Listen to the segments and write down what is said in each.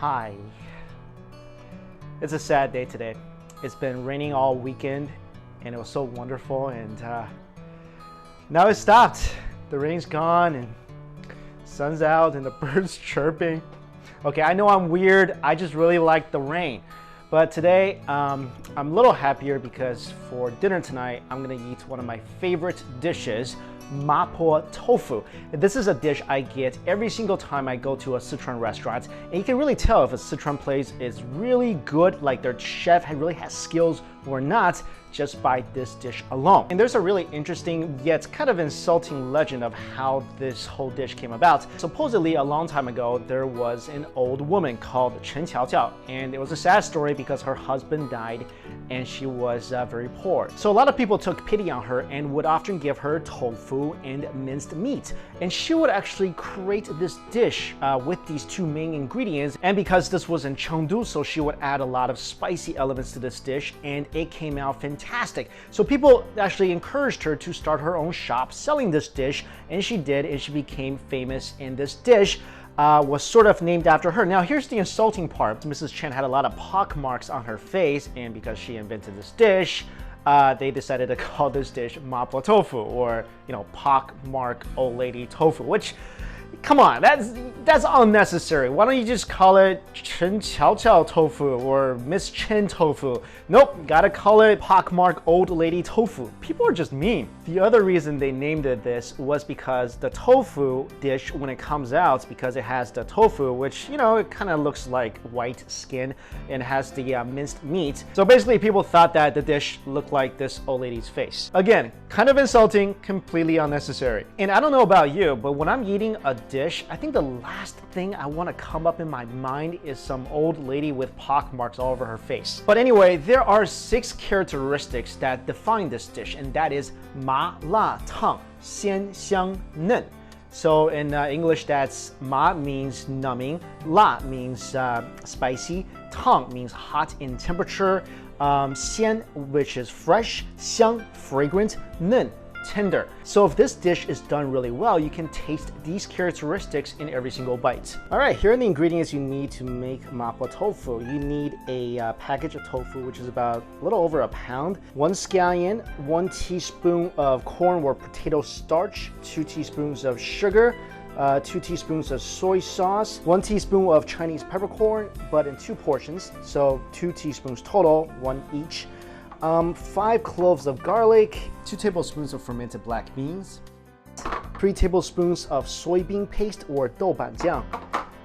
Hi. It's a sad day today. It's been raining all weekend and it was so wonderful, and now it stopped. The rain's gone and sun's out and the birds chirping. Okay, I know I'm weird. I just really like the rain. But today, I'm a little happier because for dinner tonight, I'm gonna eat one of my favorite dishes, Mapo Tofu. This is a dish I get every single time I go to a Sichuan restaurant. And you can really tell if a Sichuan place is really good, like their chef really has skills or not, just by this dish alone. And there's a really interesting yet kind of insulting legend of how this whole dish came about. Supposedly a long time ago, there was an old woman called Chen Qiao, and it was a sad story because her husband died and she was very poor. So a lot of people took pity on her and would often give her tofu and minced meat. And she would actually create this dish with these two main ingredients. And because this was in Chengdu, so she would add a lot of spicy elements to this dish, and it came out fantastic. So people actually encouraged her to start her own shop selling this dish, and she did, and she became famous. And this dish was sort of named after her. Now here's the insulting part. Mrs. Chen had a lot of pock marks on her face, and because she invented this dish, they decided to call this dish Mapo Tofu, or, you know, pock mark old lady tofu, which, come on, that's unnecessary. Why don't you just call it Chen Qiao Tofu or Miss Chen Tofu? Nope, gotta call it pockmark old lady tofu. People are just mean. The other reason they named it this was because the tofu dish, when it comes out, because it has the tofu, which, you know, it kind of looks like white skin and has the minced meat. So basically people thought that the dish looked like this old lady's face. Again, kind of insulting, completely unnecessary. And I don't know about you, but when I'm eating a dish, I think the last thing I want to come up in my mind is some old lady with pock marks all over her face. But anyway, there are 6 characteristics that define this dish, and that is ma, la, tang, xian, xiang, nen. So in English, that's ma means numbing, la means spicy, tang means hot in temperature, xian, which is fresh, xiang, fragrant, nen, tender. So if this dish is done really well, you can taste these characteristics in every single bite. All right, here are the ingredients you need to make Mapo Tofu. You need a package of tofu, which is about a little over a pound, 1 scallion, 1 teaspoon of corn or potato starch, 2 teaspoons of sugar, 2 teaspoons of soy sauce, 1 teaspoon of Chinese peppercorn, but in 2 portions, so 2 teaspoons total, 1 each. 5 cloves of garlic, 2 tablespoons of fermented black beans, 3 tablespoons of soybean paste or Dou Ban Jiang,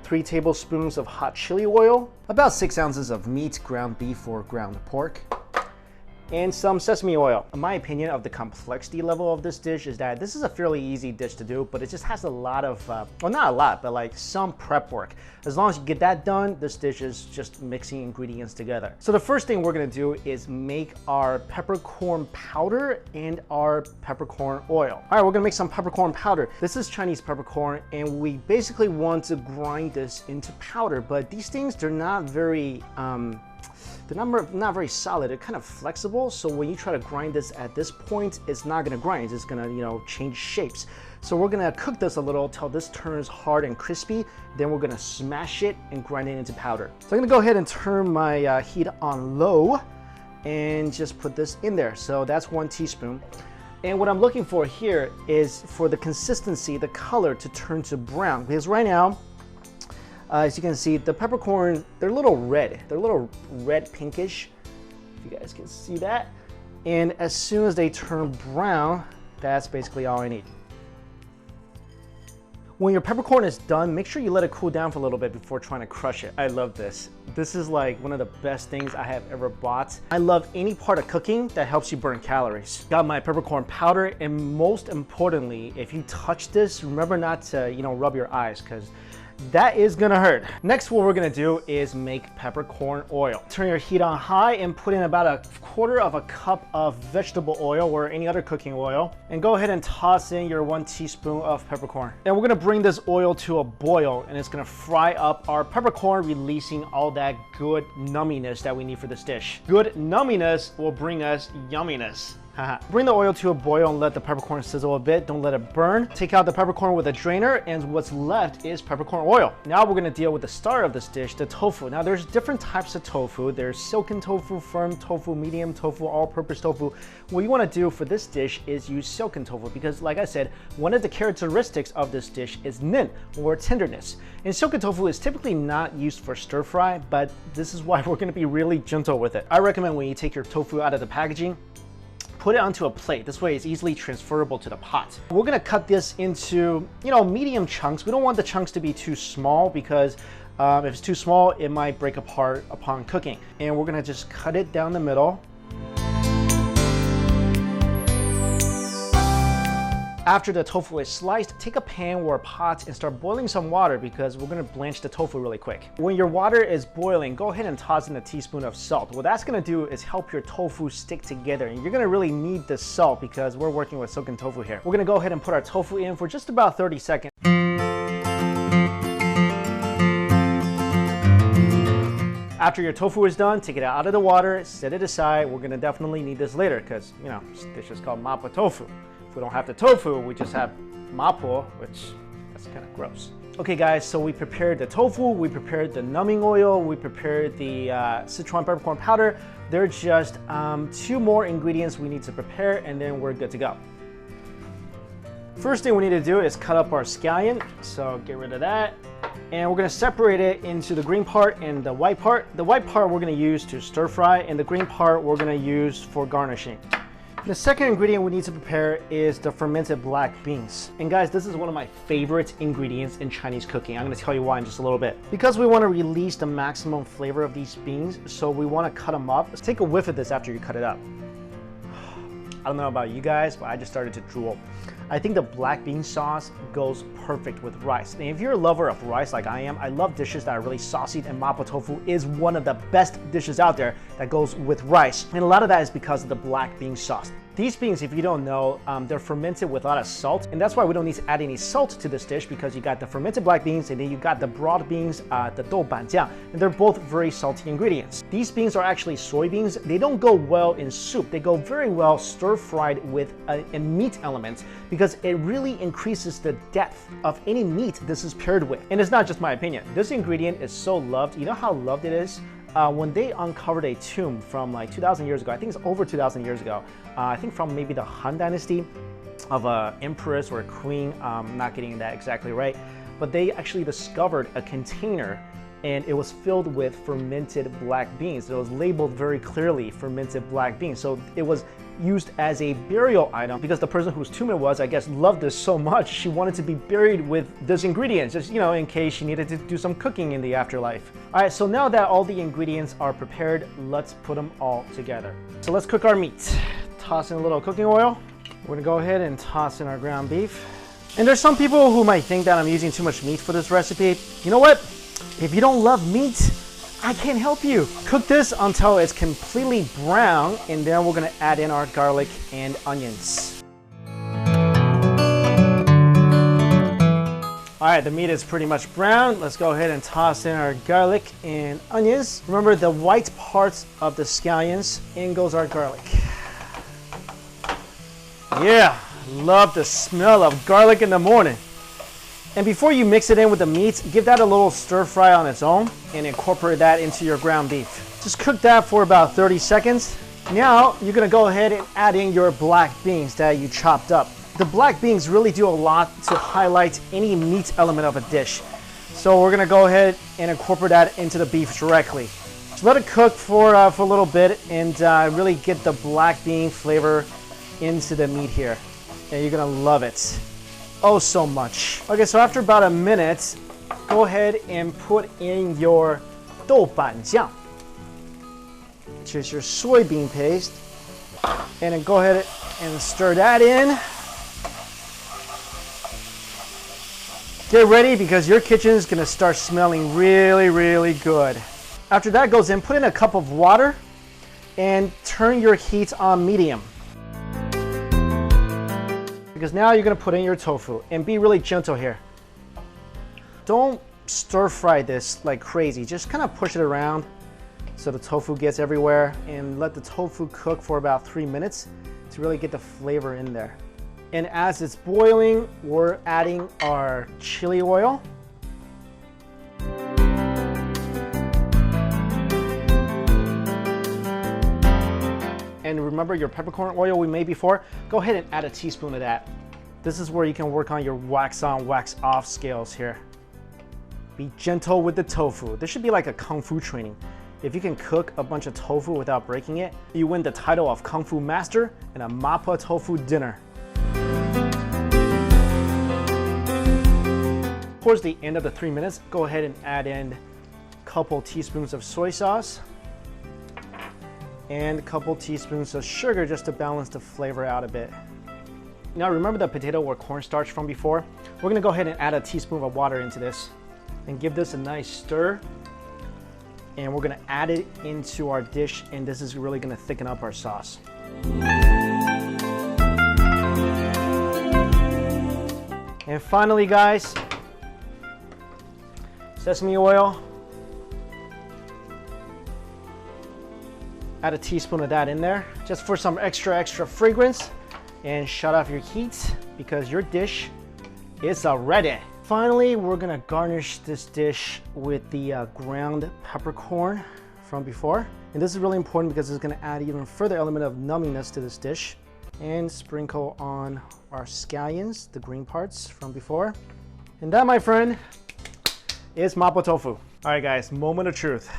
3 tablespoons of hot chili oil, about 6 ounces of meat, ground beef or ground pork, and some sesame oil. In my opinion of the complexity level of this dish is that this is a fairly easy dish to do, but it just has a lot of, well, not a lot, but like some prep work. As long as you get that done, this dish is just mixing ingredients together. So the first thing we're gonna do is make our peppercorn powder and our peppercorn oil. All right, we're gonna make some peppercorn powder. This is Chinese peppercorn, and we basically want to grind this into powder, but these things, they're not very, they're not very solid. They're kind of flexible, so when you try to grind this at this point, it's not gonna grind. It's gonna, you know, change shapes. So we're gonna cook this a little till this turns hard and crispy. Then we're gonna smash it and grind it into powder. So I'm gonna go ahead and turn my heat on low and just put this in there. So that's 1 teaspoon. And what I'm looking for here is for the consistency, the color to turn to brown, because right now, as you can see, the peppercorn, they're a little red. They're a little red pinkish, if you guys can see that. And as soon as they turn brown, that's basically all I need. When your peppercorn is done, make sure you let it cool down for a little bit before trying to crush it. I love this. This is like one of the best things I have ever bought. I love any part of cooking that helps you burn calories. Got my peppercorn powder, and most importantly, if you touch this, remember not to, you know, rub your eyes, because that is gonna hurt. Next, what we're gonna do is make peppercorn oil. Turn your heat on high and put in about 1/4 cup of vegetable oil or any other cooking oil. And go ahead and toss in your 1 teaspoon of peppercorn. And we're gonna bring this oil to a boil, and it's gonna fry up our peppercorn, releasing all that good numminess that we need for this dish. Good numminess will bring us yumminess. Bring the oil to a boil and let the peppercorn sizzle a bit. Don't let it burn. Take out the peppercorn with a drainer, and what's left is peppercorn oil. Now we're gonna deal with the star of this dish, the tofu. Now there's different types of tofu. There's silken tofu, firm tofu, medium tofu, all-purpose tofu. What you wanna do for this dish is use silken tofu because, like I said, one of the characteristics of this dish is nin, or tenderness. And silken tofu is typically not used for stir fry, but this is why we're gonna be really gentle with it. I recommend when you take your tofu out of the packaging, put it onto a plate. This way it's easily transferable to the pot. We're gonna cut this into, medium chunks. We don't want the chunks to be too small because if it's too small, it might break apart upon cooking. And we're gonna just cut it down the middle. After the tofu is sliced, take a pan or a pot and start boiling some water because we're gonna blanch the tofu really quick. When your water is boiling, go ahead and toss in a teaspoon of salt. What that's gonna do is help your tofu stick together, and you're gonna really need the salt because we're working with silken tofu here. We're gonna go ahead and put our tofu in for just about 30 seconds. After your tofu is done, take it out of the water, set it aside. We're gonna definitely need this later because, this dish is called Mapo Tofu. If we don't have the tofu, we just have mapo, which that's kind of gross. Okay guys, so we prepared the tofu, we prepared the numbing oil, we prepared the Sichuan peppercorn powder. There are just 2 more ingredients we need to prepare and then we're good to go. First thing we need to do is cut up our scallion, so get rid of that. And we're gonna separate it into the green part and the white part. The white part we're gonna use to stir fry and the green part we're gonna use for garnishing. The second ingredient we need to prepare is the fermented black beans. And guys, this is one of my favorite ingredients in Chinese cooking. I'm gonna tell you why in just a little bit. Because we wanna release the maximum flavor of these beans, so we wanna cut them up. Let's take a whiff of this after you cut it up. I don't know about you guys, but I just started to drool. I think the black bean sauce goes perfect with rice. And if you're a lover of rice like I am, I love dishes that are really saucy, and Mapo Tofu is one of the best dishes out there that goes with rice. And a lot of that is because of the black bean sauce. These beans, if you don't know, they're fermented with a lot of salt, and that's why we don't need to add any salt to this dish because you got the fermented black beans and then you got the broad beans, the Dou Ban Jiang, and they're both very salty ingredients. These beans are actually soybeans. They don't go well in soup. They go very well stir-fried with a meat element because it really increases the depth of any meat this is paired with. And it's not just my opinion. This ingredient is so loved. You know how loved it is? When they uncovered a tomb from like 2,000 years ago, I think it's over 2,000 years ago, I think from maybe the Han Dynasty of an empress or a queen, not getting that exactly right, but they actually discovered a container and it was filled with fermented black beans. It was labeled very clearly fermented black beans. So it was used as a burial item because the person whose tomb it was, I guess, loved this so much, she wanted to be buried with this ingredient, just, in case she needed to do some cooking in the afterlife. All right, so now that all the ingredients are prepared, let's put them all together. So let's cook our meat. Toss in a little cooking oil. We're gonna go ahead and toss in our ground beef. And there's some people who might think that I'm using too much meat for this recipe. You know what? If you don't love meat, I can't help you. Cook this until it's completely brown, and then we're gonna add in our garlic and onions. All right, the meat is pretty much brown. Let's go ahead and toss in our garlic and onions. Remember the white parts of the scallions. In goes our garlic. Yeah, love the smell of garlic in the morning. And before you mix it in with the meat, give that a little stir fry on its own and incorporate that into your ground beef. Just cook that for about 30 seconds. Now you're gonna go ahead and add in your black beans that you chopped up. The black beans really do a lot to highlight any meat element of a dish. So we're gonna go ahead and incorporate that into the beef directly. Just let it cook for a little bit and really get the black bean flavor into the meat here. And you're gonna love it. Oh, so much. Okay, so after about a minute, go ahead and put in your Dou Ban Jiang, which is your soybean paste. And then go ahead and stir that in. Get ready because your kitchen is gonna start smelling really, really good. After that goes in, put in a cup of water and turn your heat on medium. Because now you're gonna put in your tofu and be really gentle here. Don't stir fry this like crazy. Just kind of push it around so the tofu gets everywhere and let the tofu cook for about 3 minutes to to really get the flavor in there. And as it's boiling, we're adding our chili oil. And remember your peppercorn oil we made before? Go ahead and add a teaspoon of that. This is where you can work on your wax on, wax off scales here. Be gentle with the tofu. This should be like a kung fu training. If you can cook a bunch of tofu without breaking it, you win the title of Kung Fu Master and a Mapo Tofu dinner. Towards the end of the 3 minutes, go ahead and add in a couple teaspoons of soy sauce and a couple teaspoons of sugar just to balance the flavor out a bit. Now remember the potato or cornstarch from before? We're gonna go ahead and add a teaspoon of water into this and give this a nice stir. And we're gonna add it into our dish, and this is really gonna thicken up our sauce. And finally, guys, sesame oil. Add a teaspoon of that in there, just for some extra fragrance, and shut off your heat because your dish is ready. Finally, we're gonna garnish this dish with the ground peppercorn from before. And this is really important because it's gonna add even further element of numbiness to this dish. And sprinkle on our scallions, the green parts from before. And that, my friend, is Mapo Tofu. All right, guys, moment of truth.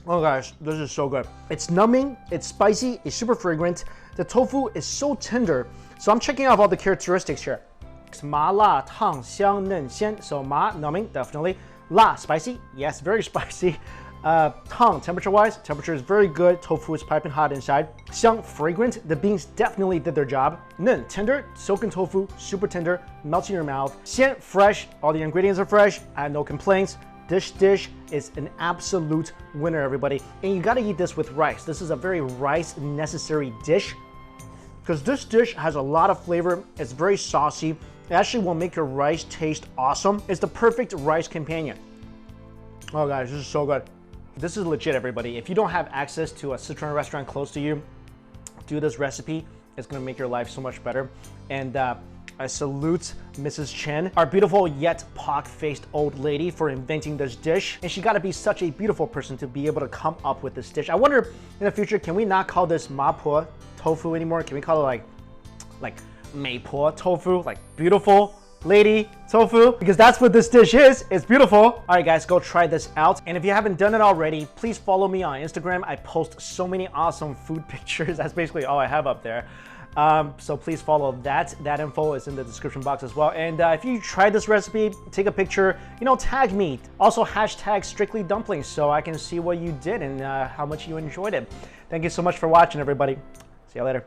Oh guys, this is so good. It's numbing, it's spicy, it's super fragrant. The tofu is so tender. So I'm checking off all the characteristics here. It's ma la tang xiang nen xian. So ma, numbing, definitely. La, spicy, yes, very spicy. Tang, temperature-wise, temperature is very good. Tofu is piping hot inside. Xiang, fragrant. The beans definitely did their job. Nen, tender. Silken tofu, super tender, melts in your mouth. Xian, fresh. All the ingredients are fresh. I have no complaints. This dish is an absolute winner, everybody. And you gotta eat this with rice. This is a very rice necessary dish because this dish has a lot of flavor. It's very saucy. It actually will make your rice taste awesome. It's the perfect rice companion. Oh guys, this is so good. This is legit, everybody. If you don't have access to a Sichuan restaurant close to you, do this recipe. It's gonna make your life so much better. And I salute Mrs. Chen, our beautiful yet pock-faced old lady, for inventing this dish. And she gotta be such a beautiful person to be able to come up with this dish. I wonder in the future, can we not call this Mapo Tofu anymore? Can we call it like Mapo Tofu, like beautiful lady tofu? Because that's what this dish is. It's beautiful. All right, guys, go try this out. And if you haven't done it already, please follow me on Instagram. I post so many awesome food pictures. That's basically all I have up there. So please follow that. That info is in the description box as well. And if you tried this recipe, take a picture, tag me. Also hashtag strictly dumplings so I can see what you did and how much you enjoyed it. Thank you so much for watching, everybody. See you later.